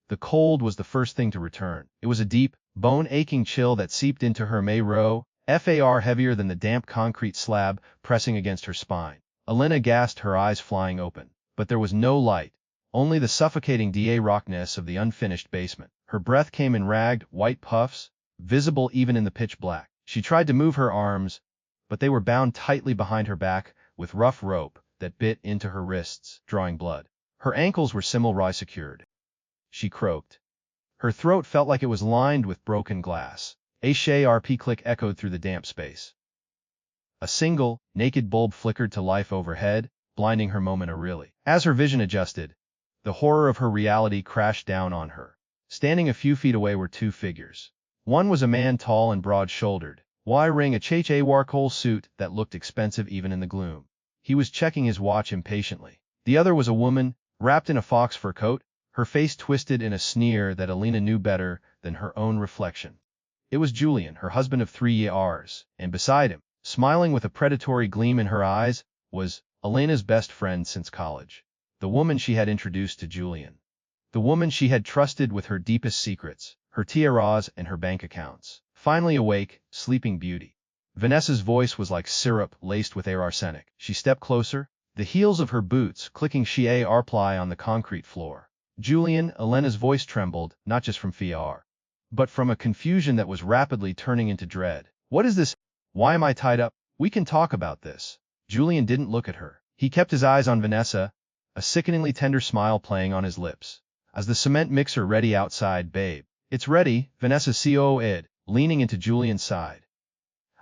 The cold was the first thing to return. It was a deep, bone-aching chill that seeped into her marrow, far heavier than the damp concrete slab pressing against her spine. Elena gasped, her eyes flying open. But there was no light, only the suffocating darkness of the unfinished basement. Her breath came in ragged, white puffs, visible even in the pitch black. She tried to move her arms, but they were bound tightly behind her back with rough rope that bit into her wrists, drawing blood. Her ankles were similarly secured. She croaked. Her throat felt like it was lined with broken glass. A sharp click echoed through the damp space. A single, naked bulb flickered to life overhead, blinding her momentarily. As her vision adjusted, the horror of her reality crashed down on her. Standing a few feet away were two figures. One was a man tall and broad-shouldered, wearing a charcoal suit that looked expensive even in the gloom. He was checking his watch impatiently. The other was a woman, wrapped in a fox fur coat, her face twisted in a sneer that Elena knew better than her own reflection. It was Julian, her husband of 3 years, and beside him, smiling with a predatory gleam in her eyes, was Elena's best friend since college. The woman she had introduced to Julian. The woman she had trusted with her deepest secrets, her tiaras and her bank accounts. Finally awake, sleeping beauty. Vanessa's voice was like syrup laced with arsenic. She stepped closer, the heels of her boots clicking sharply on the concrete floor. Julian, Elena's voice trembled, not just from fear, but from a confusion that was rapidly turning into dread. What is this? Why am I tied up? We can talk about this. Julian didn't look at her. He kept his eyes on Vanessa, a sickeningly tender smile playing on his lips. As the cement mixer ready outside, babe. It's ready, Vanessa said, leaning into Julian's side.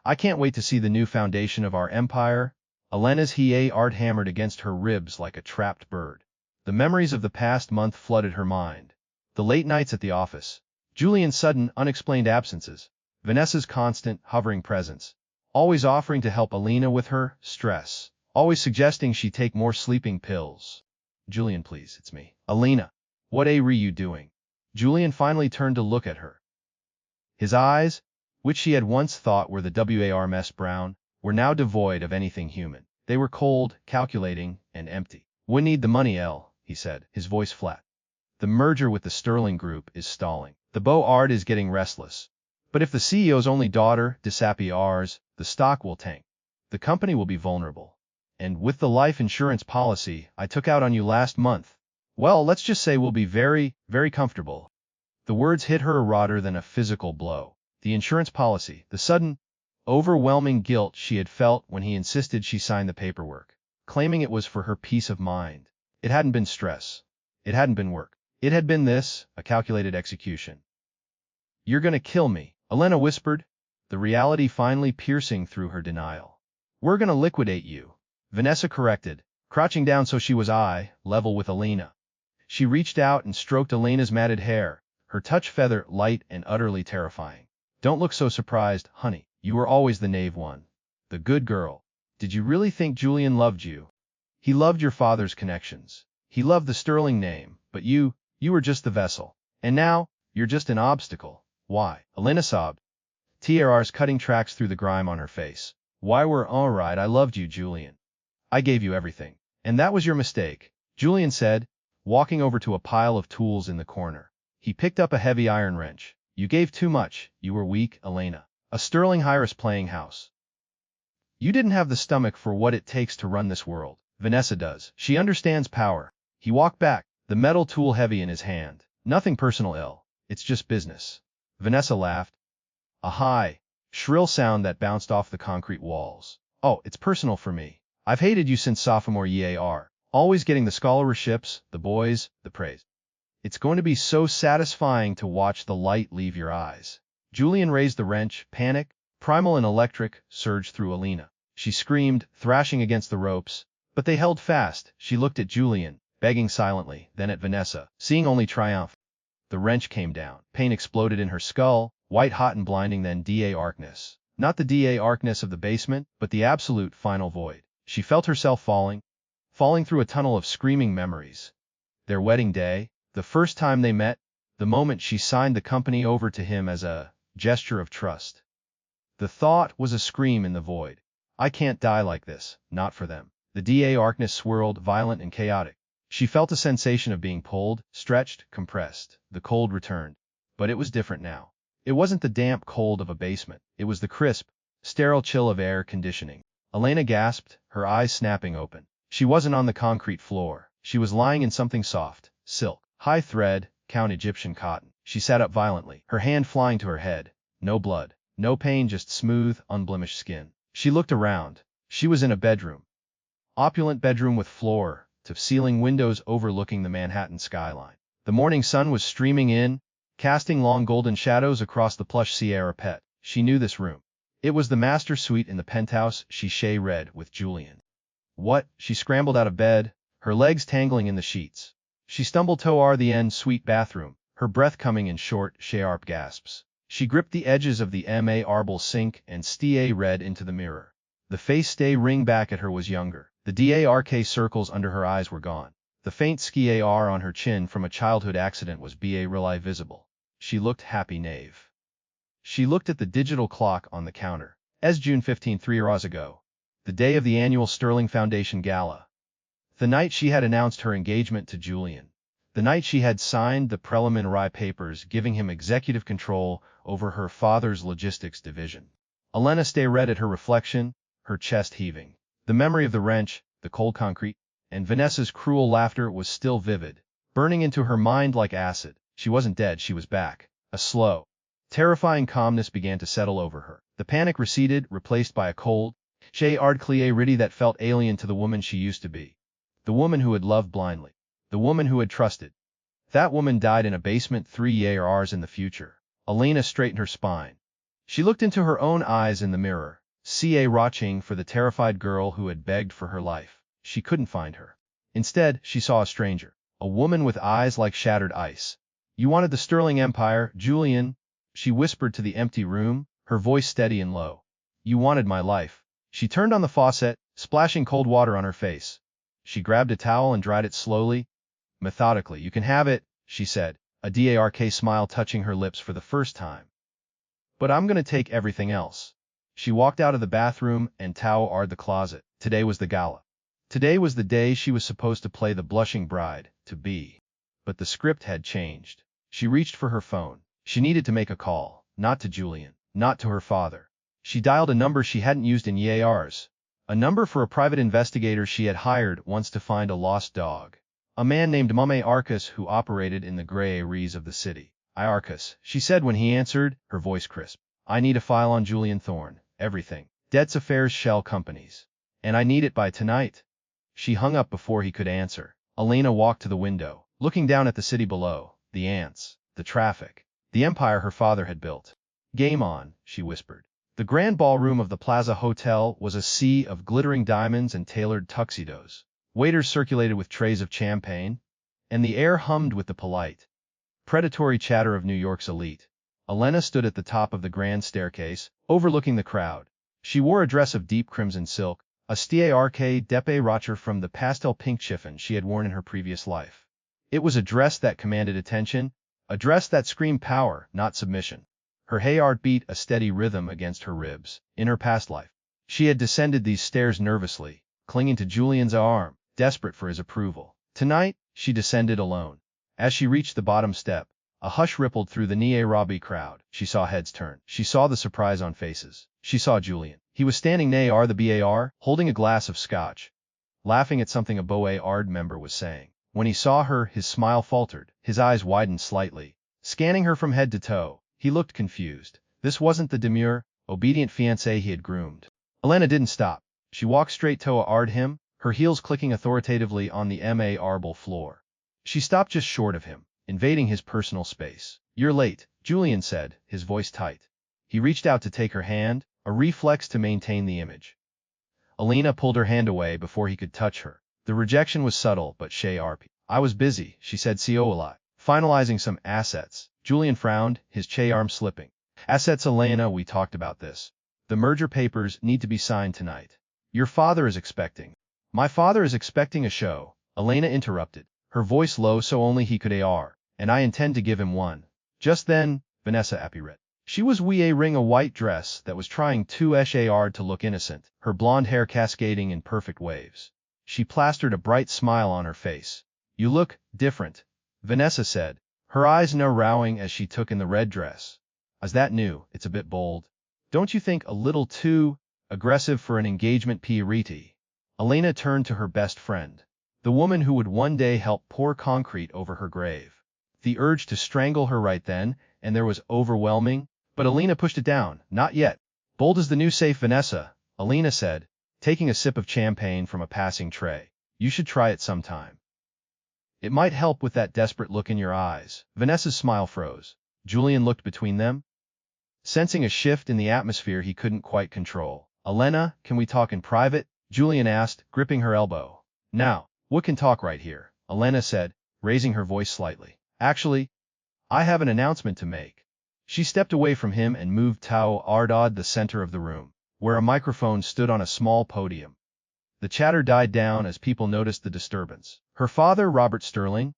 I can't wait to see the new foundation of our empire. Elena's heart hammered against her ribs like a trapped bird. The memories of the past month flooded her mind. The late nights at the office. Julian's sudden, unexplained absences. Vanessa's constant, hovering presence. Always offering to help Elena with her stress. Always suggesting she take more sleeping pills. Julian, please, it's me. Elena. What are you doing? Julian finally turned to look at her. His eyes, which she had once thought were the warm brown, were now devoid of anything human. They were cold, calculating, and empty. We need the money, he said, his voice flat. The merger with the Sterling Group is stalling. The board is getting restless. But if the CEO's only daughter disappears, the stock will tank. The company will be vulnerable. And with the life insurance policy I took out on you last month, well, let's just say we'll be very, very comfortable. The words hit her harder than a physical blow. The insurance policy, the sudden, overwhelming guilt she had felt when he insisted she sign the paperwork, claiming it was for her peace of mind. It hadn't been stress. It hadn't been work. It had been this, a calculated execution. You're gonna kill me, Elena whispered, the reality finally piercing through her denial. We're gonna liquidate you, Vanessa corrected, crouching down so she was eye level with Elena. She reached out and stroked Elena's matted hair, her touch feather light and utterly terrifying. Don't look so surprised, honey. You were always the naive one. The good girl. Did you really think Julian loved you? He loved your father's connections. He loved the Sterling name, but you were just the vessel. And now, you're just an obstacle. Why? Elena sobbed. Tears cutting tracks through the grime on her face. Why we're alright, I loved you, Julian. I gave you everything. And that was your mistake, Julian said, walking over to a pile of tools in the corner. He picked up a heavy iron wrench. You gave too much. You were weak, Elena. A Sterling Harris playing house. You didn't have the stomach for what it takes to run this world. Vanessa does. She understands power. He walked back, the metal tool heavy in his hand. Nothing personal, it's just business. Vanessa laughed. A high, shrill sound that bounced off the concrete walls. Oh, it's personal for me. I've hated you since sophomore year. Always getting the scholarships, the boys, the praise. It's going to be so satisfying to watch the light leave your eyes. Julian raised the wrench. Panic, primal and electric, surged through Elena. She screamed, thrashing against the ropes, but they held fast. She looked at Julian, begging silently, then at Vanessa, seeing only triumph. The wrench came down. Pain exploded in her skull, white hot and blinding, then darkness. Not the darkness of the basement, but the absolute final void. She felt herself falling through a tunnel of screaming memories. Their wedding day, the first time they met, the moment she signed the company over to him as a gesture of trust. The thought was a scream in the void. I can't die like this, not for them. The darkness swirled, violent and chaotic. She felt a sensation of being pulled, stretched, compressed. The cold returned. But it was different now. It wasn't the damp cold of a basement. It was the crisp, sterile chill of air conditioning. Elena gasped, her eyes snapping open. She wasn't on the concrete floor. She was lying in something soft, silk, high thread, count Egyptian cotton. She sat up violently, her hand flying to her head. No blood, no pain, just smooth, unblemished skin. She looked around. She was in a bedroom. Opulent bedroom with floor-to-ceiling windows overlooking the Manhattan skyline. The morning sun was streaming in, casting long golden shadows across the plush Sierra pet. She knew this room. It was the master suite in the penthouse she read with Julian. What? She scrambled out of bed, her legs tangling in the sheets. She stumbled toward the en-suite bathroom, her breath coming in short, sharp gasps. She gripped the edges of the marble sink and read into the mirror. The face ring back at her was younger. The dark circles under her eyes were gone. The faint scar on her chin from a childhood accident was really visible. She looked happy knave. She looked at the digital clock on the counter. As June 15, 3 years ago. The day of the annual Sterling Foundation Gala. The night she had announced her engagement to Julian. The night she had signed the preliminary papers giving him executive control over her father's logistics division. Elena stared at her reflection, her chest heaving. The memory of the wrench, the cold concrete, and Vanessa's cruel laughter was still vivid, burning into her mind like acid. She wasn't dead, she was back. A slow, terrifying calmness began to settle over her. The panic receded, replaced by a cold, clarity that felt alien to the woman she used to be. The woman who had loved blindly. The woman who had trusted. That woman died in a basement 3 years in the future. Elena straightened her spine. She looked into her own eyes in the mirror, watching for the terrified girl who had begged for her life. She couldn't find her. Instead, she saw a stranger. A woman with eyes like shattered ice. You wanted the Sterling Empire, Julian, she whispered to the empty room, her voice steady and low. You wanted my life. She turned on the faucet, splashing cold water on her face. She grabbed a towel and dried it slowly, methodically. You can have it, she said, a dark smile touching her lips for the first time. But I'm gonna take everything else. She walked out of the bathroom and towed the closet. Today was the gala. Today was the day she was supposed to play the blushing bride-to-be. But the script had changed. She reached for her phone. She needed to make a call, not to Julian, not to her father. She dialed a number she hadn't used in years. A number for a private investigator she had hired once to find a lost dog. A man named Mame Arcus who operated in the gray areas of the city. Arcus, she said when he answered, her voice crisp. I need a file on Julian Thorne, everything. Debts affairs shell companies. And I need it by tonight. She hung up before he could answer. Elena walked to the window, looking down at the city below, the ants, the traffic, the empire her father had built. Game on, she whispered. The grand ballroom of the Plaza Hotel was a sea of glittering diamonds and tailored tuxedos. Waiters circulated with trays of champagne, and the air hummed with the polite, predatory chatter of New York's elite. Elena stood at the top of the grand staircase, overlooking the crowd. She wore a dress of deep crimson silk, a stark dépêche from the pastel pink chiffon she had worn in her previous life. It was a dress that commanded attention, a dress that screamed power, not submission. Her heart beat a steady rhythm against her ribs. In her past life, she had descended these stairs nervously, clinging to Julian's arm, desperate for his approval. Tonight, she descended alone. As she reached the bottom step, a hush rippled through the Nairobi crowd. She saw heads turn. She saw the surprise on faces. She saw Julian. He was standing near the bar, holding a glass of scotch, laughing at something a Board member was saying. When he saw her, his smile faltered, his eyes widened slightly. Scanning her from head to toe, he looked confused. This wasn't the demure, obedient fiancé he had groomed. Elena didn't stop. She walked straight toward him, her heels clicking authoritatively on the marble floor. She stopped just short of him, invading his personal space. You're late, Julian said, his voice tight. He reached out to take her hand, a reflex to maintain the image. Elena pulled her hand away before he could touch her. The rejection was subtle but sharp. I was busy, she said coolly, finalizing some assets. Julian frowned, his arm slipping. Assets, Elena, we talked about this. The merger papers need to be signed tonight. Your father is expecting. My father is expecting a show, Elena interrupted, her voice low so only he could hear, and I intend to give him one. Just then, Vanessa appeared. She was wearing a white dress that was trying too hard to look innocent, her blonde hair cascading in perfect waves. She plastered a bright smile on her face. You look different, Vanessa said, her eyes narrowing as she took in the red dress. Is that new? It's a bit bold. Don't you think a little too aggressive for an engagement party? Elena turned to her best friend, the woman who would one day help pour concrete over her grave. The urge to strangle her right then and there was overwhelming, but Elena pushed it down. Not yet. Bold as the new safe, Vanessa, Elena said, taking a sip of champagne from a passing tray. You should try it sometime. It might help with that desperate look in your eyes. Vanessa's smile froze. Julian looked between them, sensing a shift in the atmosphere he couldn't quite control. Elena, can we talk in private? Julian asked, gripping her elbow. Now, we can talk right here, Elena said, raising her voice slightly. Actually, I have an announcement to make. She stepped away from him and moved toward the center of the room, where a microphone stood on a small podium. The chatter died down as people noticed the disturbance. Her father, Robert Sterling,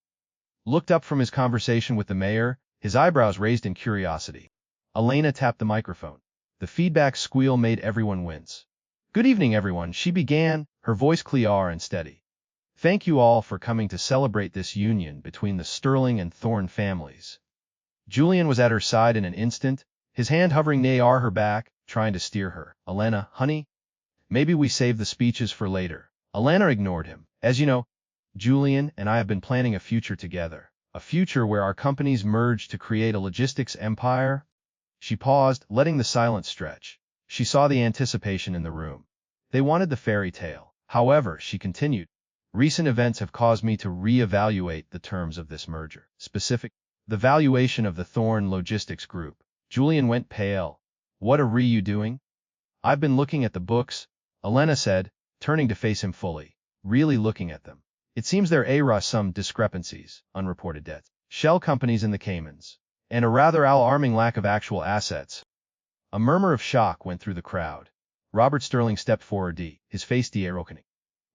looked up from his conversation with the mayor, his eyebrows raised in curiosity. Elena tapped the microphone. The feedback squeal made everyone wince. Good evening, everyone, she began, her voice clear and steady. Thank you all for coming to celebrate this union between the Sterling and Thorne families. Julian was at her side in an instant, his hand hovering near her back, trying to steer her. Elena, honey, maybe we save the speeches for later. Elena ignored him. As you know, Julian and I have been planning a future together. A future where our companies merge to create a logistics empire. She paused, letting the silence stretch. She saw the anticipation in the room. They wanted the fairy tale. However, she continued, recent events have caused me to re-evaluate the terms of this merger. The valuation of the Thorne Logistics Group. Julian went pale. What are you doing? I've been looking at the books, Elena said, turning to face him fully. Really looking at them. It seems there are some discrepancies, unreported debts, shell companies in the Caymans, and a rather alarming lack of actual assets. A murmur of shock went through the crowd. Robert Sterling stepped forward, his face de-aerokening.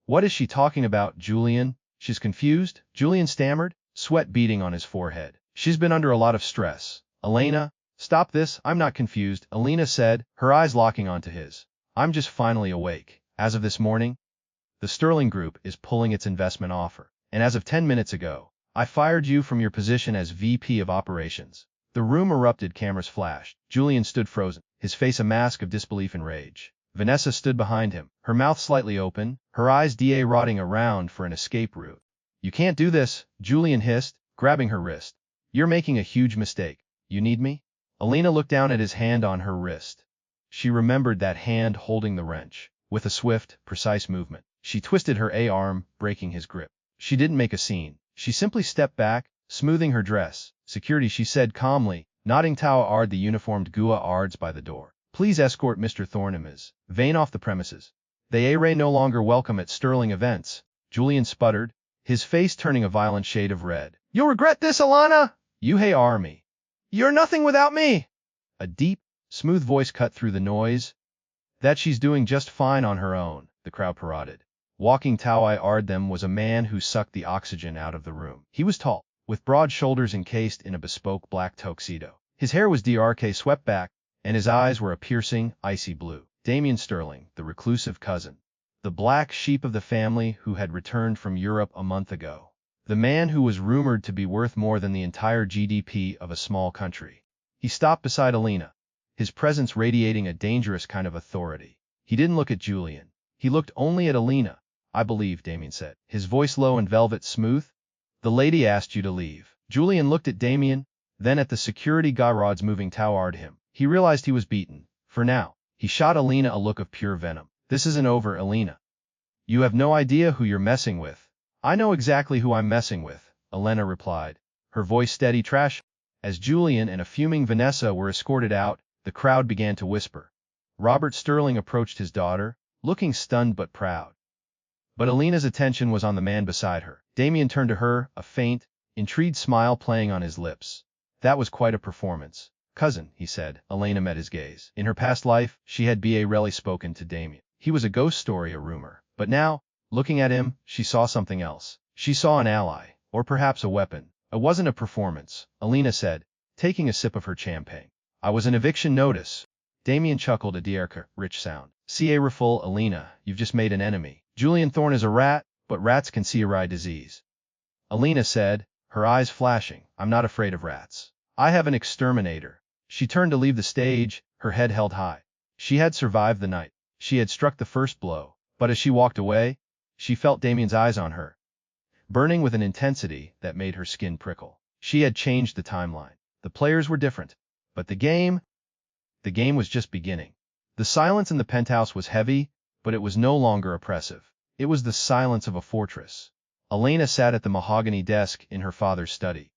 What is she talking about, Julian? She's confused, Julian stammered, sweat beading on his forehead. She's been under a lot of stress. Elena, stop this, I'm not confused, Elena said, her eyes locking onto his. I'm just finally awake. As of this morning, the Sterling Group is pulling its investment offer. And as of 10 minutes ago, I fired you from your position as VP of Operations. The room erupted, cameras flashed. Julian stood frozen, his face a mask of disbelief and rage. Vanessa stood behind him, her mouth slightly open, her eyes rotting around for an escape route. You can't do this, Julian hissed, grabbing her wrist. You're making a huge mistake. You need me? Elena looked down at his hand on her wrist. She remembered that hand holding the wrench. With a swift, precise movement, she twisted her arm, breaking his grip. She didn't make a scene. She simply stepped back, smoothing her dress. Security, she said calmly, nodding toward the uniformed guards by the door. Please escort Mr. Thorne and Ms. Vane off the premises. They are no longer welcome at Sterling events. Julian sputtered, his face turning a violent shade of red. You'll regret this, Elena! You are me. You're nothing without me! A deep, smooth voice cut through the noise. That she's doing just fine on her own, the crowd parodied. Walking toward them was a man who sucked the oxygen out of the room. He was tall, with broad shoulders encased in a bespoke black tuxedo. His hair was swept back, and his eyes were a piercing, icy blue. Damien Sterling, the reclusive cousin. The black sheep of the family who had returned from Europe a month ago. The man who was rumored to be worth more than the entire GDP of a small country. He stopped beside Elena, his presence radiating a dangerous kind of authority. He didn't look at Julian. He looked only at Elena. I believe, Damien said, his voice low and velvet smooth. The lady asked you to leave. Julian looked at Damien, then at the security guards moving toward him. He realized he was beaten. For now, he shot Elena a look of pure venom. This isn't over, Elena. You have no idea who you're messing with. I know exactly who I'm messing with, Elena replied, her voice steady trash. As Julian and a fuming Vanessa were escorted out, the crowd began to whisper. Robert Sterling approached his daughter, looking stunned but proud. But Elena's attention was on the man beside her. Damien turned to her, a faint, intrigued smile playing on his lips. That was quite a performance. Cousin, he said. Elena met his gaze. In her past life, she had rarely spoken to Damien. He was a ghost story, a rumor. But now, looking at him, she saw something else. She saw an ally, or perhaps a weapon. It wasn't a performance, Elena said, taking a sip of her champagne. I was an eviction notice. Damien chuckled, a rich sound. Regretful, Elena, you've just made an enemy. Julian Thorne is a rat, but rats can see a disease. Alina said, her eyes flashing. I'm not afraid of rats. I have an exterminator. She turned to leave the stage, her head held high. She had survived the night. She had struck the first blow. But as she walked away, she felt Damien's eyes on her, burning with an intensity that made her skin prickle. She had changed the timeline. The players were different. But the game was just beginning. The silence in the penthouse was heavy, but it was no longer oppressive. It was the silence of a fortress. Alina sat at the mahogany desk in her father's study,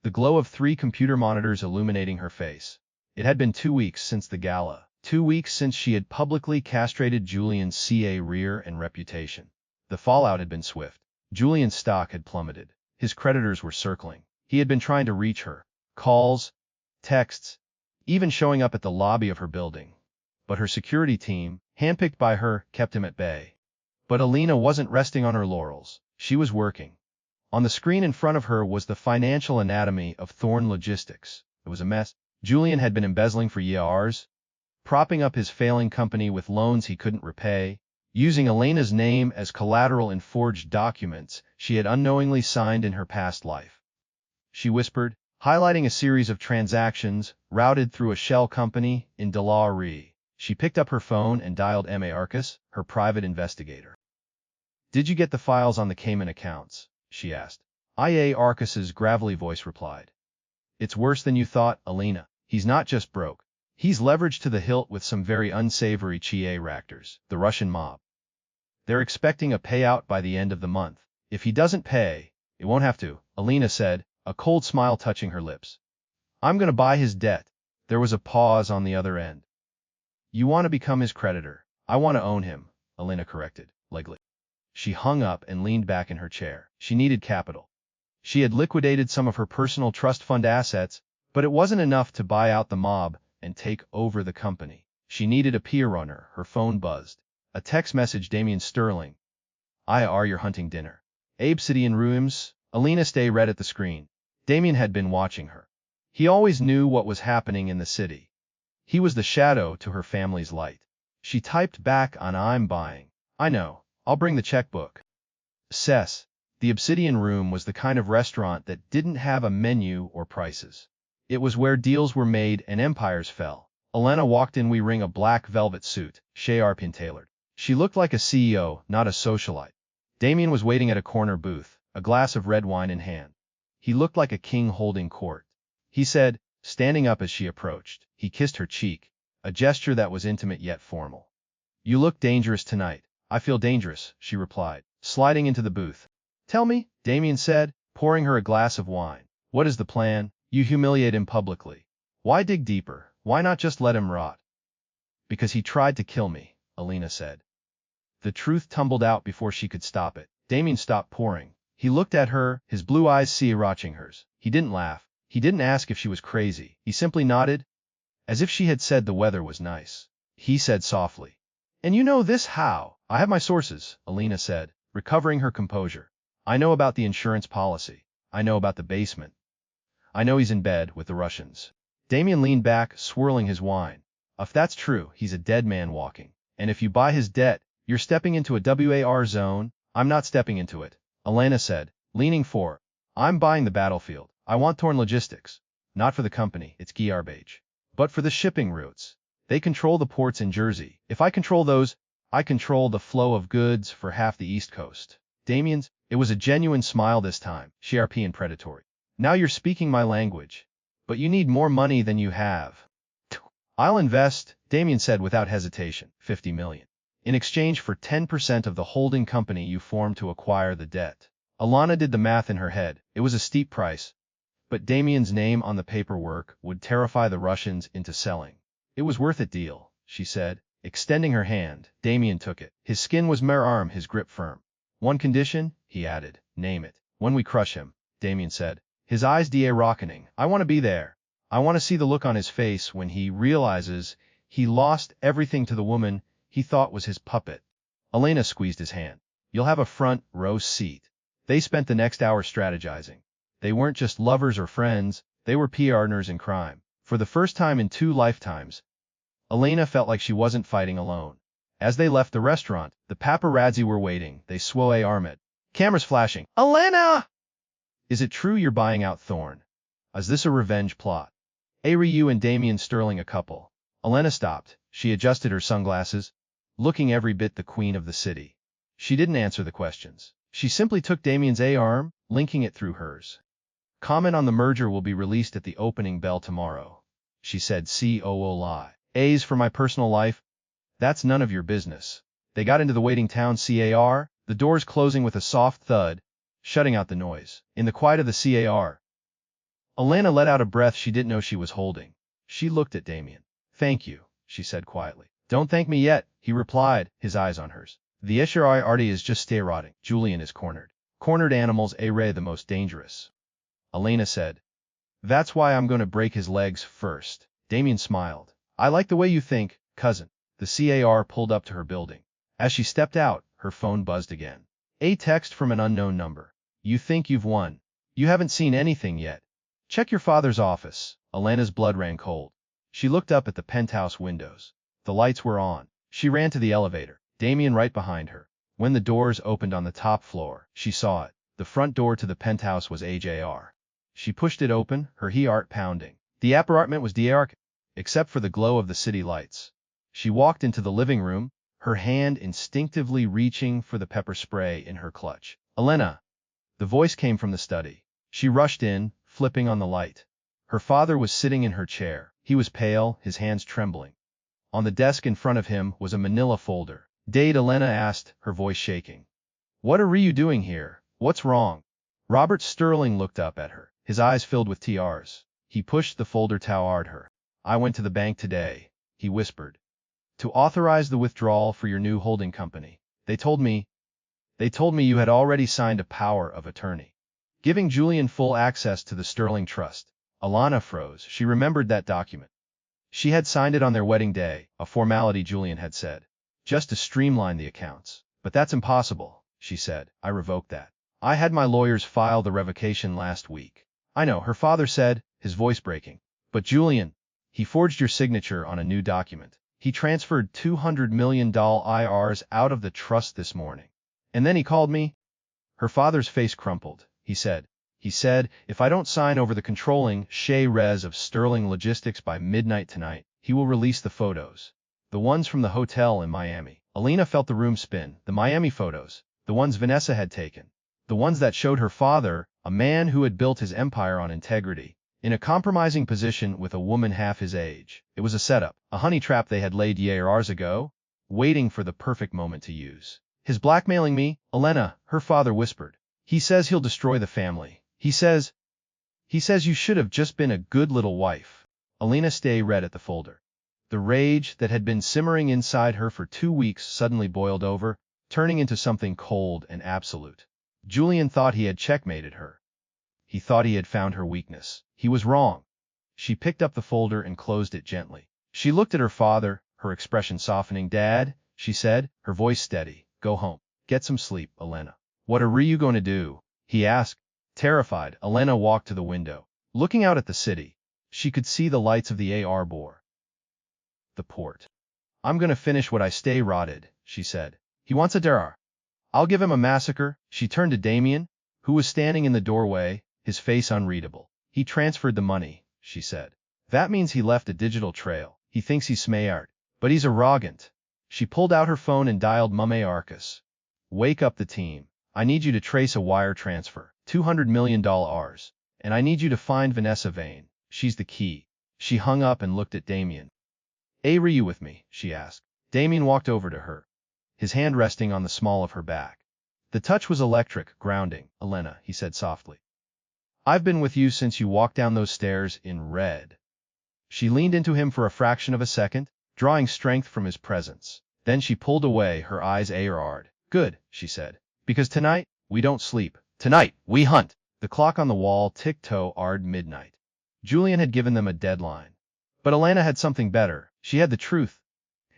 the glow of 3 computer monitors illuminating her face. It had been 2 weeks since the gala, 2 weeks since she had publicly castrated Julian's career and reputation. The fallout had been swift. Julian's stock had plummeted. His creditors were circling. He had been trying to reach her. Calls, texts, even showing up at the lobby of her building. But her security team, handpicked by her, kept him at bay. But Alina wasn't resting on her laurels. She was working. On the screen in front of her was the financial anatomy of Thorn Logistics. It was a mess. Julian had been embezzling for years, propping up his failing company with loans he couldn't repay, using Alina's name as collateral in forged documents she had unknowingly signed in her past life. She whispered, highlighting a series of transactions routed through a shell company in Delaware. She picked up her phone and dialed M.A. Arcus, her private investigator. Did you get the files on the Cayman accounts? She asked. I.A. Arcus's gravelly voice replied. It's worse than you thought, Alina. He's not just broke. He's leveraged to the hilt with some very unsavory Chia-ractors, the Russian mob. They're expecting a payout by the end of the month. If he doesn't pay, it won't have to, Alina said, a cold smile touching her lips. I'm going to buy his debt. There was a pause on the other end. You want to become his creditor. I want to own him, Alina corrected, lightly. She hung up and leaned back in her chair. She needed capital. She had liquidated some of her personal trust fund assets, but it wasn't enough to buy out the mob and take over the company. She needed a peer runner. Her phone buzzed. A text message, Damien Sterling. You're hunting dinner. Obsidian Ruins. Alina read at the screen. Damien had been watching her. He always knew what was happening in the city. He was the shadow to her family's light. She typed back on I'm buying. I know. I'll bring the checkbook. Cess. The Obsidian Room was the kind of restaurant that didn't have a menu or prices. It was where deals were made and empires fell. Alina walked in wearing a black velvet suit, sharp and tailored. She looked like a CEO, not a socialite. Damien was waiting at a corner booth, a glass of red wine in hand. He looked like a king holding court. He said, standing up as she approached. He kissed her cheek, a gesture that was intimate yet formal. You look dangerous tonight. I feel dangerous, she replied, sliding into the booth. Tell me, Damien said, pouring her a glass of wine. What is the plan? You humiliate him publicly. Why dig deeper? Why not just let him rot? Because he tried to kill me, Alina said. The truth tumbled out before she could stop it. Damien stopped pouring. He looked at her, his blue eyes sea-watching hers. He didn't laugh. He didn't ask if she was crazy. He simply nodded, as if she had said the weather was nice. He said softly, and you know this how? I have my sources, Alina said, recovering her composure. I know about the insurance policy. I know about the basement. I know he's in bed with the Russians. Damien leaned back, swirling his wine. If that's true, he's a dead man walking. And if you buy his debt, you're stepping into a WAR zone. I'm not stepping into it, Alina said, leaning forward. I'm buying the battlefield. I want Thorn Logistics. Not for the company, it's garbage. But for the shipping routes. They control the ports in Jersey. If I control those, I control the flow of goods for half the East Coast. Damien's, it was a genuine smile this time, sharp and predatory. Now you're speaking my language. But you need more money than you have. I'll invest, Damien said without hesitation, $50 million. In exchange for 10% of the holding company you formed to acquire the debt. Alina did the math in her head. It was a steep price. But Damien's name on the paperwork would terrify the Russians into selling. It was worth it deal, she said, extending her hand. Damien took it. His skin was arm, his grip firm. One condition, he added, name it. When we crush him, Damien said, his eyes rocketing. I want to be there. I want to see the look on his face when he realizes he lost everything to the woman he thought was his puppet. Alina squeezed his hand. You'll have a front row seat. They spent the next hour strategizing. They weren't just lovers or friends, they were partners in crime. For the first time in 2 lifetimes, Alina felt like she wasn't fighting alone. As they left the restaurant, the paparazzi were waiting. They swore armed, cameras flashing. Alina! Is it true you're buying out Thorne? Is this a revenge plot? Are you and Damien Sterling a couple? Elena stopped. She adjusted her sunglasses, looking every bit the queen of the city. She didn't answer the questions. She simply took Damien's arm, linking it through hers. Comment on the merger will be released at the opening bell tomorrow, she said. COO A's for my personal life? That's none of your business. They got into the waiting town CAR, the doors closing with a soft thud, shutting out the noise. In the quiet of the CAR, Elena let out a breath she didn't know she was holding. She looked at Damien. Thank you, she said quietly. Don't thank me yet, he replied, his eyes on hers. The Eshirai Artie is just stay rotting. Julian is cornered. Cornered animals are the most dangerous. Elena said. That's why I'm going to break his legs first. Damien smiled. I like the way you think, cousin. The CAR pulled up to her building. As she stepped out, her phone buzzed again. A text from an unknown number. You think you've won. You haven't seen anything yet. Check your father's office. Elena's blood ran cold. She looked up at the penthouse windows. The lights were on. She ran to the elevator. Damien right behind her. When the doors opened on the top floor, she saw it. The front door to the penthouse was AJR. She pushed it open, her heart pounding. The apartment was dark, except for the glow of the city lights. She walked into the living room, her hand instinctively reaching for the pepper spray in her clutch. Elena! The voice came from the study. She rushed in, flipping on the light. Her father was sitting in her chair. He was pale, his hands trembling. On the desk in front of him was a manila folder. Dade, Elena asked, her voice shaking. What are you doing here? What's wrong? Robert Sterling looked up at her, his eyes filled with tears. He pushed the folder toward her. I went to the bank today, he whispered, to authorize the withdrawal for your new holding company. They told me you had already signed a power of attorney, giving Julian full access to the Sterling Trust. Elena froze. She remembered that document. She had signed it on their wedding day, a formality Julian had said, just to streamline the accounts. But that's impossible, she said. I revoked that. I had my lawyers file the revocation last week. I know, her father said, his voice breaking. But Julian, he forged your signature on a new document. He transferred $200 million IRs out of the trust this morning. And then he called me. Her father's face crumpled. He said, if I don't sign over the controlling shares of Sterling Logistics by midnight tonight, he will release the photos. The ones from the hotel in Miami. Elena felt the room spin. The Miami photos. The ones Vanessa had taken. The ones that showed her father, a man who had built his empire on integrity, in a compromising position with a woman half his age. It was a setup, a honey trap they had laid years ago, waiting for the perfect moment to use. His blackmailing me, Elena, her father whispered. He says he'll destroy the family. He says you should have just been a good little wife. Elena read at the folder. The rage that had been simmering inside her for 2 weeks suddenly boiled over, turning into something cold and absolute. Julian thought he had checkmated her. He thought he had found her weakness. He was wrong. She picked up the folder and closed it gently. She looked at her father, her expression softening. Dad, she said, her voice steady, go home. Get some sleep, Elena. What are you going to do? He asked. Terrified, Elena walked to the window. Looking out at the city, she could see the lights of the AR bore. The port. I'm going to finish what I started, she said. He wants a terror. I'll give him a massacre. She turned to Damien, who was standing in the doorway, his face unreadable. He transferred the money, she said. That means he left a digital trail. He thinks he's smart, but he's arrogant. She pulled out her phone and dialed Mame Arcus. Wake up the team. I need you to trace a wire transfer, $200 million, and I need you to find Vanessa Vane. She's the key. She hung up and looked at Damien. Are you with me? She asked. Damien walked over to her, his hand resting on the small of her back. The touch was electric, grounding. Elena, he said softly. I've been with you since you walked down those stairs in red. She leaned into him for a fraction of a second, drawing strength from his presence. Then she pulled away, her eyes hard. Good, she said. Because tonight, we don't sleep. Tonight, we hunt. The clock on the wall ticked toward midnight. Julian had given them a deadline. But Elena had something better. She had the truth,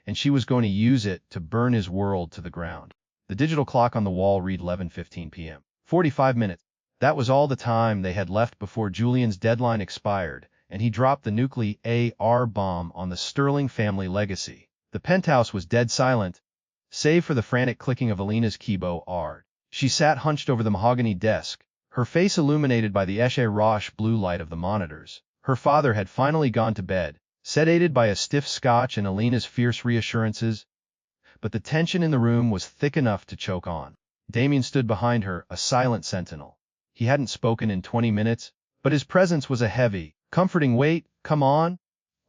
and she was going to use it to burn his world to the ground. The digital clock on the wall read 11:15 p.m. 45 minutes. That was all the time they had left before Julian's deadline expired, and he dropped the nuclear bomb on the Sterling family legacy. The penthouse was dead silent, save for the frantic clicking of Elena's keyboard. She sat hunched over the mahogany desk, her face illuminated by the Esche blue light of the monitors. Her father had finally gone to bed, sedated by a stiff scotch and Alina's fierce reassurances, but the tension in the room was thick enough to choke on. Damien stood behind her, a silent sentinel. He hadn't spoken in 20 minutes, but his presence was a heavy, comforting weight. "Come on,"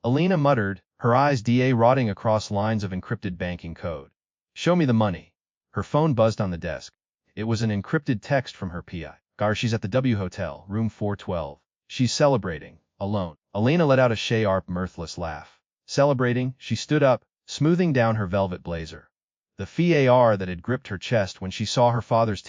Alina muttered, her eyes rotting across lines of encrypted banking code. "Show me the money." Her phone buzzed on the desk. It was an encrypted text from her PI. "Gar, she's at the W Hotel, room 412. She's celebrating, alone." Alina let out a sharp, mirthless laugh. Celebrating? She stood up, smoothing down her velvet blazer. The FAR that had gripped her chest when she saw her father's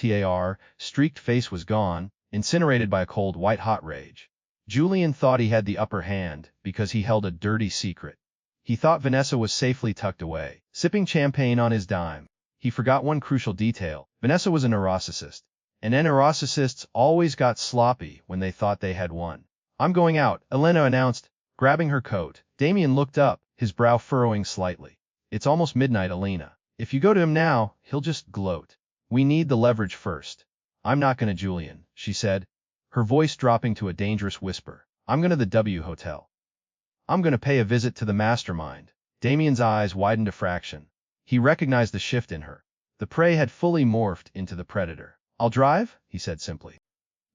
streaked face was gone, incinerated by a cold white-hot rage. Julian thought he had the upper hand because he held a dirty secret. He thought Vanessa was safely tucked away, sipping champagne on his dime. He forgot one crucial detail. Vanessa was a neuroticist, and neurotists always got sloppy when they thought they had won. "I'm going out," Elena announced, grabbing her coat. Damien looked up, his brow furrowing slightly. "It's almost midnight, Elena. If you go to him now, he'll just gloat. We need the leverage first." "I'm not gonna, Julian," she said, her voice dropping to a dangerous whisper. "I'm gonna the W Hotel. I'm gonna pay a visit to the mastermind." Damien's eyes widened a fraction. He recognized the shift in her. The prey had fully morphed into the predator. "I'll drive," he said simply.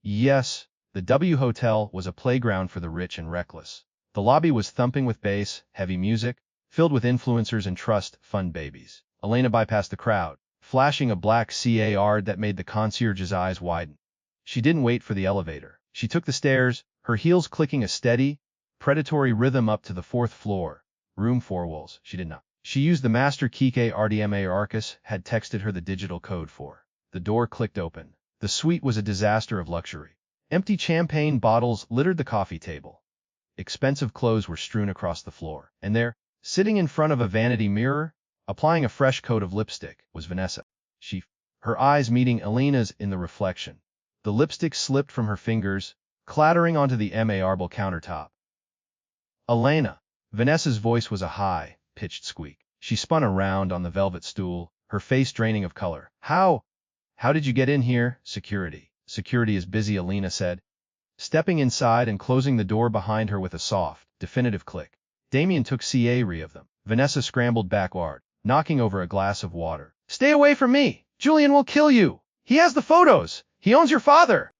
Yes, the W Hotel was a playground for the rich and reckless. The lobby was thumping with bass, heavy music, filled with influencers and trust fund babies. Elena bypassed the crowd, flashing a black car that made the concierge's eyes widen. She didn't wait for the elevator. She took the stairs, her heels clicking a steady, predatory rhythm up to the 4th floor. Room 4 walls. She did not. She used the master key RDMA Arcus had texted her the digital code for. The door clicked open. The suite was a disaster of luxury. Empty champagne bottles littered the coffee table. Expensive clothes were strewn across the floor. And there, sitting in front of a vanity mirror, applying a fresh coat of lipstick, was Vanessa. Her eyes meeting Elena's in the reflection. The lipstick slipped from her fingers, clattering onto the marble countertop. "Elena." Vanessa's voice was a high-pitched squeak. She spun around on the velvet stool, her face draining of color. How did you get in here?" "Security. Security is busy," Elena said, stepping inside and closing the door behind her with a soft, definitive click. Damien took care of them. Vanessa scrambled backward, knocking over a glass of water. "Stay away from me! Julian will kill you! He has the photos! He owns your father!"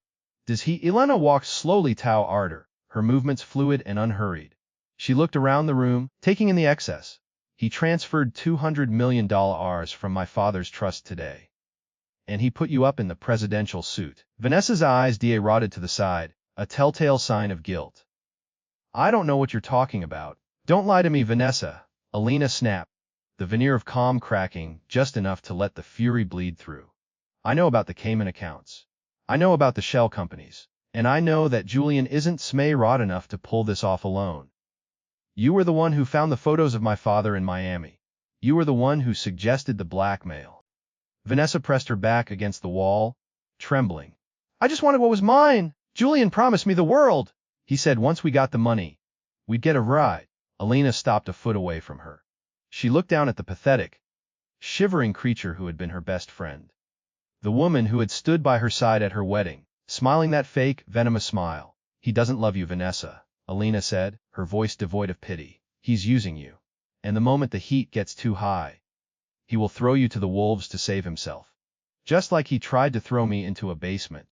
"Does he?" Elena walked slowly toward Arter, her movements fluid and unhurried. She looked around the room, taking in the excess. "He transferred $200 million from my father's trust today. And he put you up in the presidential suit." Vanessa's eyes rotted to the side, a telltale sign of guilt. "I don't know what you're talking about." "Don't lie to me, Vanessa," Elena snapped, the veneer of calm cracking just enough to let the fury bleed through. "I know about the Cayman accounts. I know about the shell companies. And I know that Julian isn't smart enough to pull this off alone. You were the one who found the photos of my father in Miami. You were the one who suggested the blackmail." Vanessa pressed her back against the wall, trembling. "I just wanted what was mine. Julian promised me the world. He said once we got the money, we'd get a ride." Elena stopped a foot away from her. She looked down at the pathetic, shivering creature who had been her best friend. The woman who had stood by her side at her wedding, smiling that fake, venomous smile. "He doesn't love you, Vanessa," Elena said, her voice devoid of pity. "He's using you. And the moment the heat gets too high, he will throw you to the wolves to save himself. Just like he tried to throw me into a basement."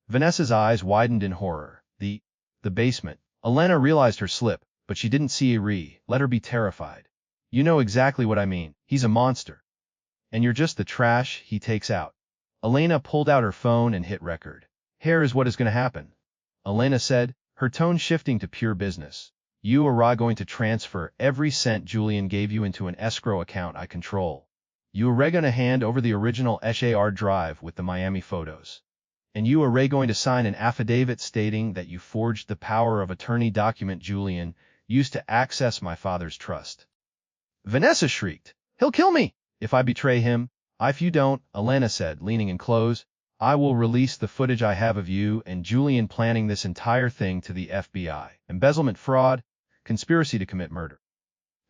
Vanessa's eyes widened in horror. The basement. Elena realized her slip, but she didn't let her be terrified. "You know exactly what I mean. He's a monster. And you're just the trash he takes out." Elena pulled out her phone and hit record. "Here is what is going to happen," Elena said, her tone shifting to pure business. "You are going to transfer every cent Julian gave you into an escrow account I control. You are going to hand over the original SHR drive with the Miami photos. And you are going to sign an affidavit stating that you forged the power of attorney document Julian used to access my father's trust." Vanessa shrieked. "He'll kill me if I betray him." "If you don't," Elena said, leaning in close, "I will release the footage I have of you and Julian planning this entire thing to the FBI. Embezzlement, fraud, conspiracy to commit murder.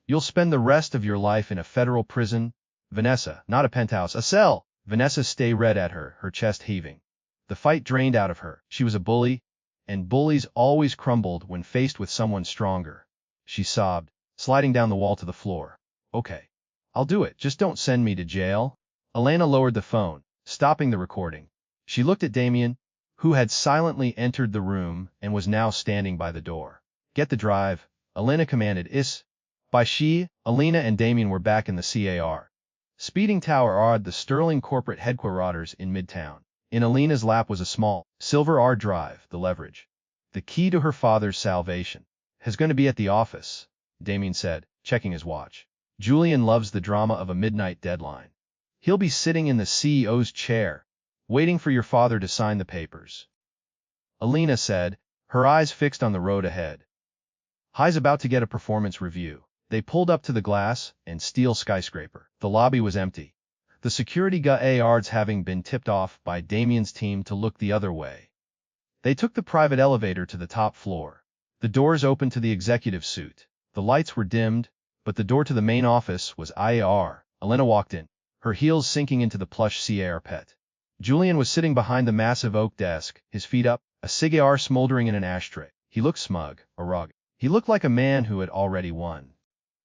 You'll spend the rest of your life in a federal prison." "Vanessa, not a penthouse, a cell." Vanessa stared red at her, her chest heaving. The fight drained out of her. She was a bully, and bullies always crumbled when faced with someone stronger. She sobbed, sliding down the wall to the floor. Okay. I'll do it. Just don't send me to jail. Elena lowered the phone, stopping the recording. She looked at Damien, who had silently entered the room and was now standing by the door. Get the drive, Elena commanded. By she, Elena and Damien were back in the CAR. Speeding Tower R, the Sterling corporate headquarters in Midtown. In Elena's lap was a small, silver R drive, the leverage. The key to her father's salvation. Is going to be at the office, Damien said, checking his watch. Julian loves the drama of a midnight deadline. He'll be sitting in the CEO's chair, waiting for your father to sign the papers. Elena said, her eyes fixed on the road ahead. Hi's about to get a performance review. They pulled up to the glass and steel skyscraper. The lobby was empty. The security guards having been tipped off by Damien's team to look the other way. They took the private elevator to the top floor. The doors opened to the executive suite. The lights were dimmed, but the door to the main office was IAR. Elena walked in, her heels sinking into the plush CAR pet. Julian was sitting behind the massive oak desk, his feet up, a cigar smoldering in an ashtray. He looked smug, arrogant. He looked like a man who had already won.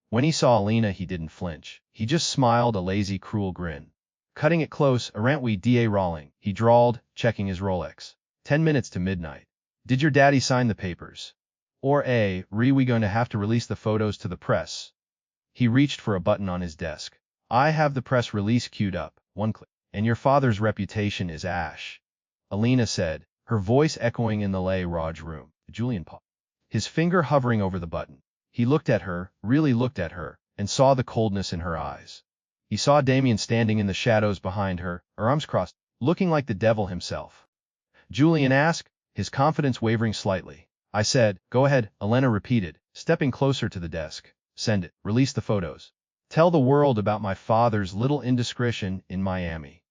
When he saw Elena, he didn't flinch. He just smiled a lazy, cruel grin. Cutting it close, aren't we da Rawling? He drawled, checking his Rolex. 10 minutes to midnight. Did your daddy sign the papers? Or we going to have to release the photos to the press? He reached for a button on his desk. I have the press release queued up. One click. And your father's reputation is ash. Elena said, her voice echoing in the Le Raj room. Julian paused, his finger hovering over the button. He looked at her, really looked at her, and saw the coldness in her eyes. He saw Damien standing in the shadows behind her, her arms crossed, looking like the devil himself. Julian asked, his confidence wavering slightly. I said, go ahead, Elena repeated, stepping closer to the desk. Send it. Release the photos. Tell the world about my father's little indiscretion in Miami.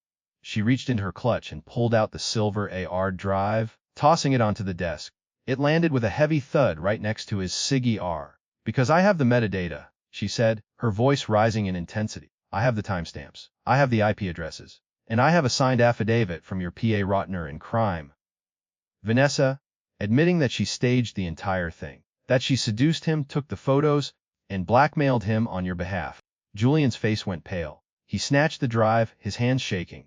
She reached into her clutch and pulled out the silver AR drive, tossing it onto the desk. It landed with a heavy thud right next to his CAR. Because I have the metadata, she said, her voice rising in intensity. I have the timestamps. I have the IP addresses. And I have a signed affidavit from your PA Rotner in crime. Vanessa, admitting that she staged the entire thing, that she seduced him, took the photos, and blackmailed him on your behalf. Julian's face went pale. He snatched the drive, his hands shaking.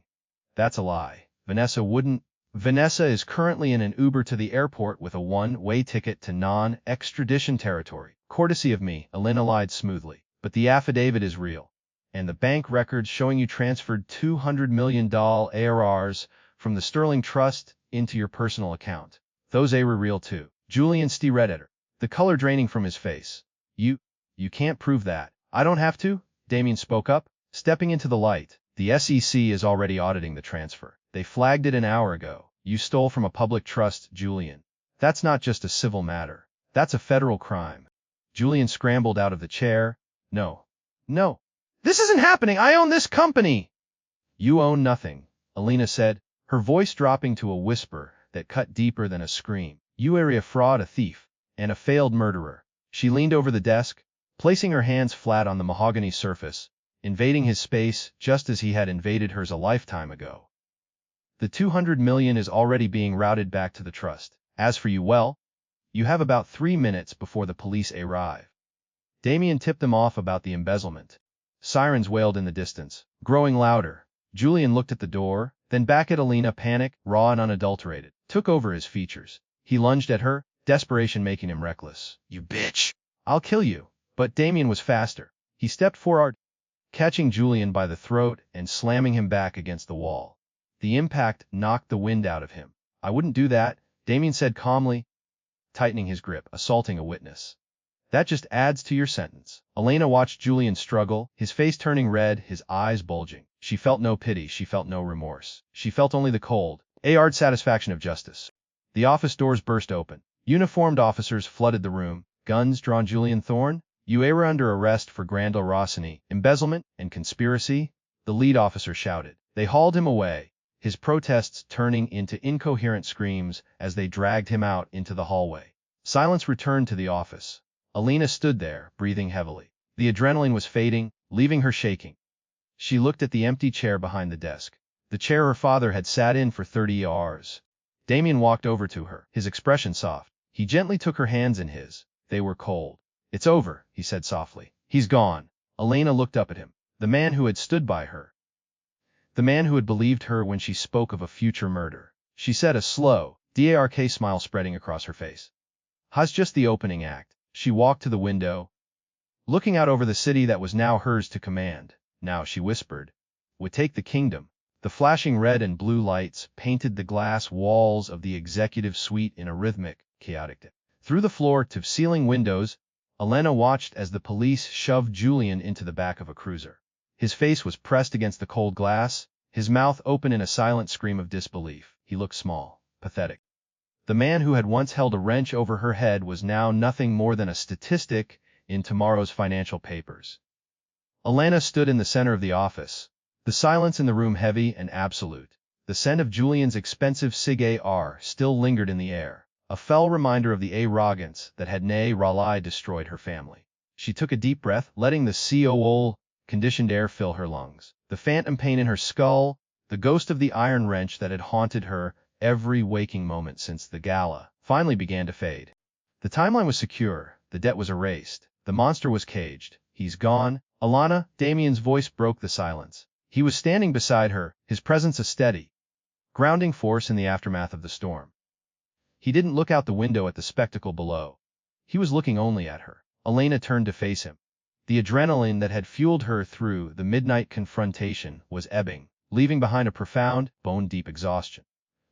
That's a lie. Vanessa wouldn't. Vanessa is currently in an Uber to the airport with a one-way ticket to non-extradition territory. Courtesy of me, Elena lied smoothly. But the affidavit is real. And the bank records showing you transferred $200 million ARRs from the Sterling Trust into your personal account. Those were real too. Julian stared at her, the color draining from his face. You can't prove that. I don't have to, Damien spoke up, stepping into the light. The SEC is already auditing the transfer. They flagged it an hour ago. You stole from a public trust, Julian. That's not just a civil matter. That's a federal crime. Julian scrambled out of the chair. No. This isn't happening. I own this company. You own nothing, Elena said, her voice dropping to a whisper that cut deeper than a scream. You are a fraud, a thief, and a failed murderer. She leaned over the desk, placing her hands flat on the mahogany surface, invading his space just as he had invaded hers a lifetime ago. The $200 million is already being routed back to the trust. As for you, well, you have about 3 minutes before the police arrive. Damien tipped them off about the embezzlement. Sirens wailed in the distance, growing louder. Julian looked at the door, then back at Elena. Panic, raw and unadulterated, took over his features. He lunged at her, desperation making him reckless. You bitch! I'll kill you. But Damien was faster. He stepped forward, catching Julian by the throat and slamming him back against the wall. The impact knocked the wind out of him. I wouldn't do that, Damien said calmly, tightening his grip, assaulting a witness. That just adds to your sentence. Elena watched Julian struggle, his face turning red, his eyes bulging. She felt no pity, she felt no remorse. She felt only the cold, hard satisfaction of justice. The office doors burst open. Uniformed officers flooded the room, guns drawn. Julian Thorne, you are under arrest for grand larceny, embezzlement, and conspiracy, the lead officer shouted. They hauled him away, his protests turning into incoherent screams as they dragged him out into the hallway. Silence returned to the office. Elena stood there, breathing heavily. The adrenaline was fading, leaving her shaking. She looked at the empty chair behind the desk. the chair her father had sat in for 30 years. Damien walked over to her, his expression soft. He gently took her hands in his. They were cold. "It's over," he said softly. "He's gone." Elena looked up at him. The man who had stood by her. The man who had believed her when she spoke of a future murder. She said, a slow, dark smile spreading across her face. "Has just the opening act." She walked to the window, looking out over the city that was now hers to command. Now, she whispered, would take the kingdom. The flashing red and blue lights painted the glass walls of the executive suite in a rhythmic, chaotic dip. Through the floor-to-ceiling windows, Elena watched as the police shoved Julian into the back of a cruiser. His face was pressed against the cold glass, his mouth open in a silent scream of disbelief. He looked small, pathetic. The man who had once held a wrench over her head was now nothing more than a statistic in tomorrow's financial papers. Elena stood in the center of the office, the silence in the room heavy and absolute. The scent of Julian's expensive cigar still lingered in the air, a fell reminder of the arrogance that had rally destroyed her family. She took a deep breath, letting the cool, conditioned air fill her lungs. The phantom pain in her skull, the ghost of the iron wrench that had haunted her every waking moment since the gala, finally began to fade. The timeline was secure, the debt was erased, the monster was caged. "He's gone." Alana, Damien's voice broke the silence. He was standing beside her, his presence a steady, grounding force in the aftermath of the storm. He didn't look out the window at the spectacle below. He was looking only at her. Elena turned to face him. The adrenaline that had fueled her through the midnight confrontation was ebbing, leaving behind a profound, bone-deep exhaustion.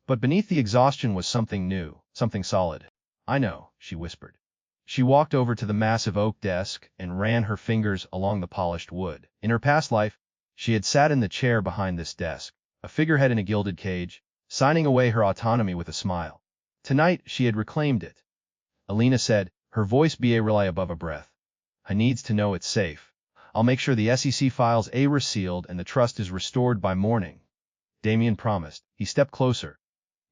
But beneath the exhaustion was something new, something solid. "I know," she whispered. She walked over to the massive oak desk and ran her fingers along the polished wood. In her past life, she had sat in the chair behind this desk, a figurehead in a gilded cage, signing away her autonomy with a smile. Tonight, she had reclaimed it. Elena said, her voice really above a breath. "I needs to know it's safe. I'll make sure the SEC files are sealed and the trust is restored by morning." Damien promised. He stepped closer,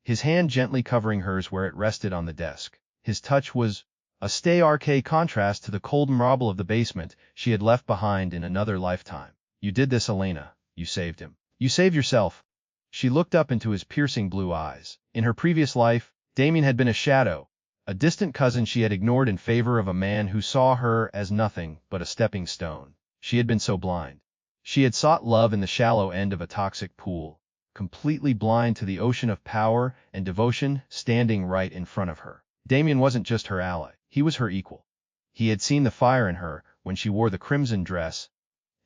his hand gently covering hers where it rested on the desk. His touch was a stark contrast to the cold marble of the basement she had left behind in another lifetime. "You did this, Elena. You saved him. You saved yourself." She looked up into his piercing blue eyes. In her previous life, Damien had been a shadow, a distant cousin she had ignored in favor of a man who saw her as nothing but a stepping stone. She had been so blind. She had sought love in the shallow end of a toxic pool, completely blind to the ocean of power and devotion standing right in front of her. Damien wasn't just her ally, he was her equal. He had seen the fire in her when she wore the crimson dress,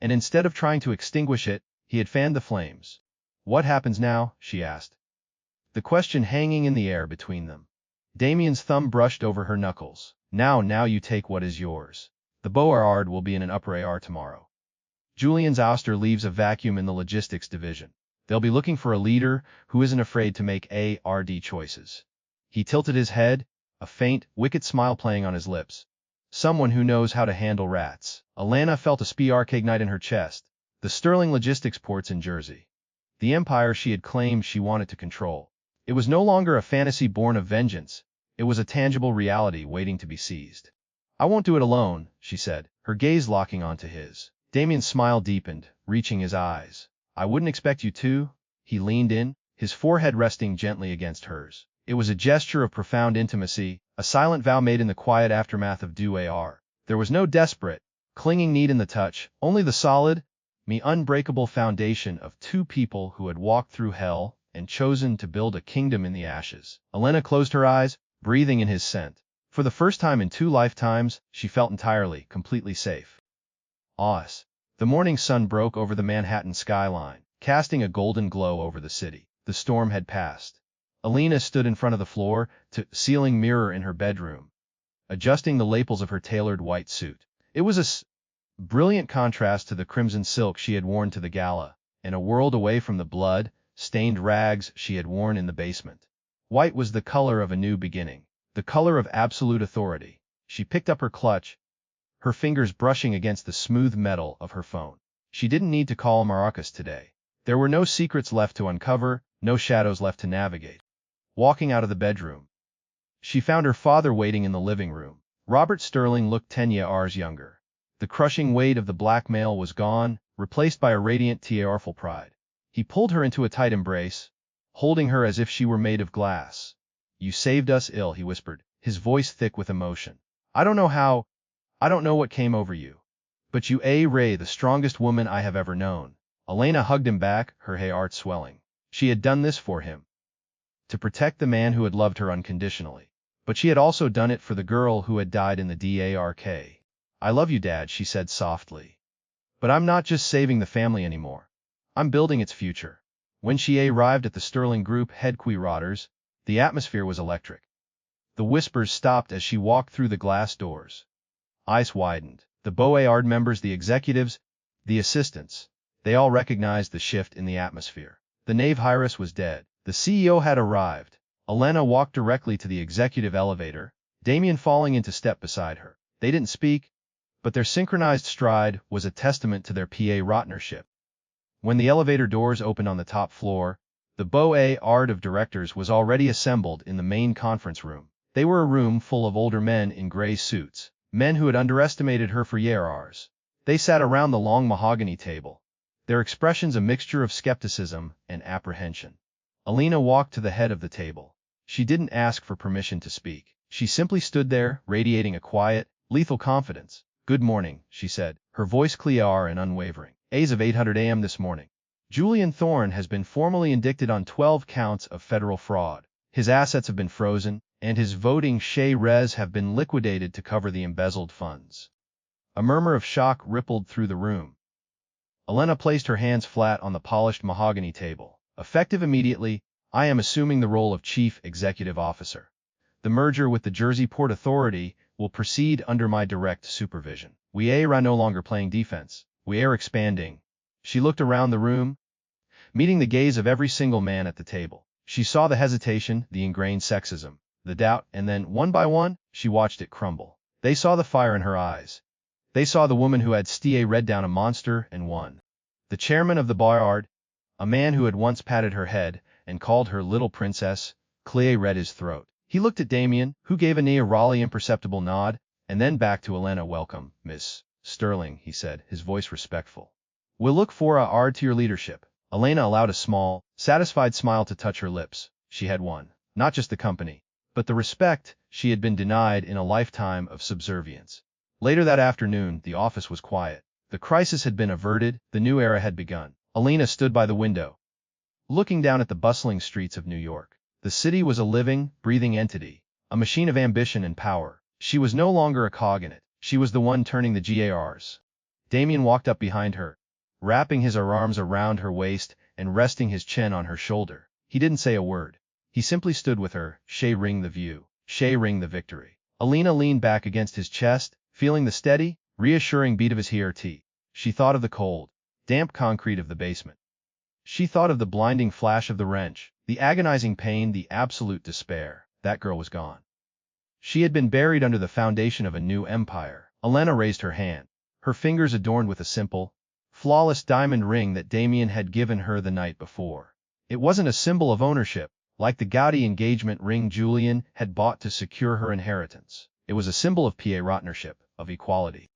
and instead of trying to extinguish it, he had fanned the flames. "What happens now?" she asked, the question hanging in the air between them. Damien's thumb brushed over her knuckles. Now you take what is yours. The Board will be in an uproar tomorrow. Julian's ouster leaves a vacuum in the logistics division. They'll be looking for a leader who isn't afraid to make hard choices." He tilted his head, a faint, wicked smile playing on his lips. "Someone who knows how to handle rats." Alana felt a spark ignite in her chest. The Sterling Logistics ports in Jersey. The empire she had claimed she wanted to control. It was no longer a fantasy born of vengeance. It was a tangible reality waiting to be seized. "I won't do it alone," she said, her gaze locking onto his. Damien's smile deepened, reaching his eyes. "I wouldn't expect you to." He leaned in, his forehead resting gently against hers. It was a gesture of profound intimacy, a silent vow made in the quiet aftermath of Duar. There was no desperate, clinging need in the touch, only the solid, unbreakable foundation of two people who had walked through hell and chosen to build a kingdom in the ashes. Elena closed her eyes, breathing in his scent. For the first time in 2 lifetimes, she felt entirely, completely safe. The morning sun broke over the Manhattan skyline, casting a golden glow over the city. The storm had passed. Elena stood in front of the floor-to-ceiling mirror in her bedroom, adjusting the lapels of her tailored white suit. It was a brilliant contrast to the crimson silk she had worn to the gala, and a world away from the blood-stained rags she had worn in the basement. White was the color of a new beginning, the color of absolute authority. She picked up her clutch, her fingers brushing against the smooth metal of her phone. She didn't need to call Maracas today. There were no secrets left to uncover, no shadows left to navigate. Walking out of the bedroom, she found her father waiting in the living room. Robert Sterling looked 10 years younger. The crushing weight of the blackmail was gone, replaced by a radiant, tearful pride. He pulled her into a tight embrace, holding her as if she were made of glass. You saved us, he whispered, his voice thick with emotion. I don't know how, I don't know what came over you. But you are Ray, the strongest woman I have ever known. Elena hugged him back, her heart swelling. She had done this for him, to protect the man who had loved her unconditionally. But she had also done it for the girl who had died in the dark. I love you, Dad, she said softly. But I'm not just saving the family anymore. I'm building its future. When she arrived at the Sterling Group headquarters, the atmosphere was electric. The whispers stopped as she walked through the glass doors. Eyes widened. The board members, the executives, the assistants, they all recognized the shift in the atmosphere. The knave Hyrus was dead. The CEO had arrived. Elena walked directly to the executive elevator, Damien falling into step beside her. They didn't speak, but their synchronized stride was a testament to their partnership. When the elevator doors opened on the top floor, the board of directors was already assembled in the main conference room. They were a room full of older men in gray suits, men who had underestimated her for years. They sat around the long mahogany table, their expressions a mixture of skepticism and apprehension. Elena walked to the head of the table. She didn't ask for permission to speak. She simply stood there, radiating a quiet, lethal confidence. Good morning, she said, her voice clear and unwavering. As of 800 a.m. this morning, Julian Thorne has been formally indicted on 12 counts of federal fraud. His assets have been frozen, and his voting shares have been liquidated to cover the embezzled funds. A murmur of shock rippled through the room. Elena placed her hands flat on the polished mahogany table. Effective immediately, I am assuming the role of Chief Executive Officer. The merger with the Jersey Port Authority will proceed under my direct supervision. We are no longer playing defense. We are expanding. She looked around the room, meeting the gaze of every single man at the table. She saw the hesitation, the ingrained sexism, the doubt, and then, one by one, she watched it crumble. They saw the fire in her eyes. They saw the woman who had read down a monster and won. The chairman of the board, a man who had once patted her head and called her little princess, read his throat. He looked at Damien, who gave a nearly imperceptible nod, and then back to Elena. Welcome, Miss Sterling, he said, his voice respectful. We'll look forward to your leadership. Elena allowed a small, satisfied smile to touch her lips. She had won, not just the company, but the respect she had been denied in a lifetime of subservience. Later that afternoon, the office was quiet. The crisis had been averted, the new era had begun. Elena stood by the window, looking down at the bustling streets of New York. The city was a living, breathing entity, a machine of ambition and power. She was no longer a cog in it. She was the one turning the gears. Damien walked up behind her, wrapping his arms around her waist and resting his chin on her shoulder. He didn't say a word. He simply stood with her, sharing the view, sharing the victory. Elena leaned back against his chest, feeling the steady, reassuring beat of his heart. She thought of the cold, damp concrete of the basement. She thought of the blinding flash of the wrench, the agonizing pain, the absolute despair. That girl was gone. She had been buried under the foundation of a new empire. Elena raised her hand, her fingers adorned with a simple, flawless diamond ring that Damien had given her the night before. It wasn't a symbol of ownership, like the gaudy engagement ring Julian had bought to secure her inheritance. It was a symbol of partnership, of equality.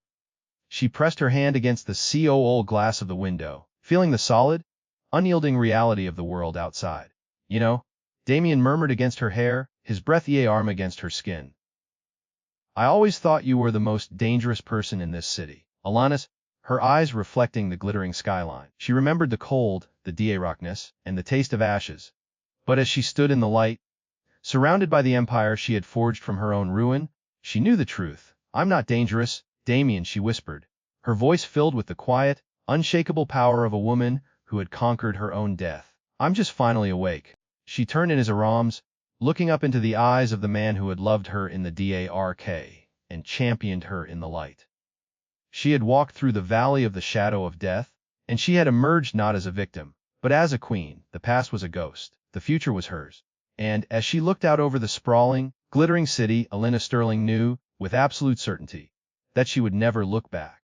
She pressed her hand against the cold glass of the window, feeling the solid, unyielding reality of the world outside. You know, Damien murmured against her hair, his breathy arm against her skin. I always thought you were the most dangerous person in this city. Alanis, her eyes reflecting the glittering skyline. She remembered the cold, the darkness, and the taste of ashes. But as she stood in the light, surrounded by the empire she had forged from her own ruin, she knew the truth. I'm not dangerous, Damien, she whispered, her voice filled with the quiet, unshakable power of a woman who had conquered her own death. I'm just finally awake. She turned in his arms, looking up into the eyes of the man who had loved her in the dark and championed her in the light. She had walked through the valley of the shadow of death, and she had emerged not as a victim, but as a queen. The past was a ghost, the future was hers. And as she looked out over the sprawling, glittering city, Elena Sterling knew, with absolute certainty, that she would never look back.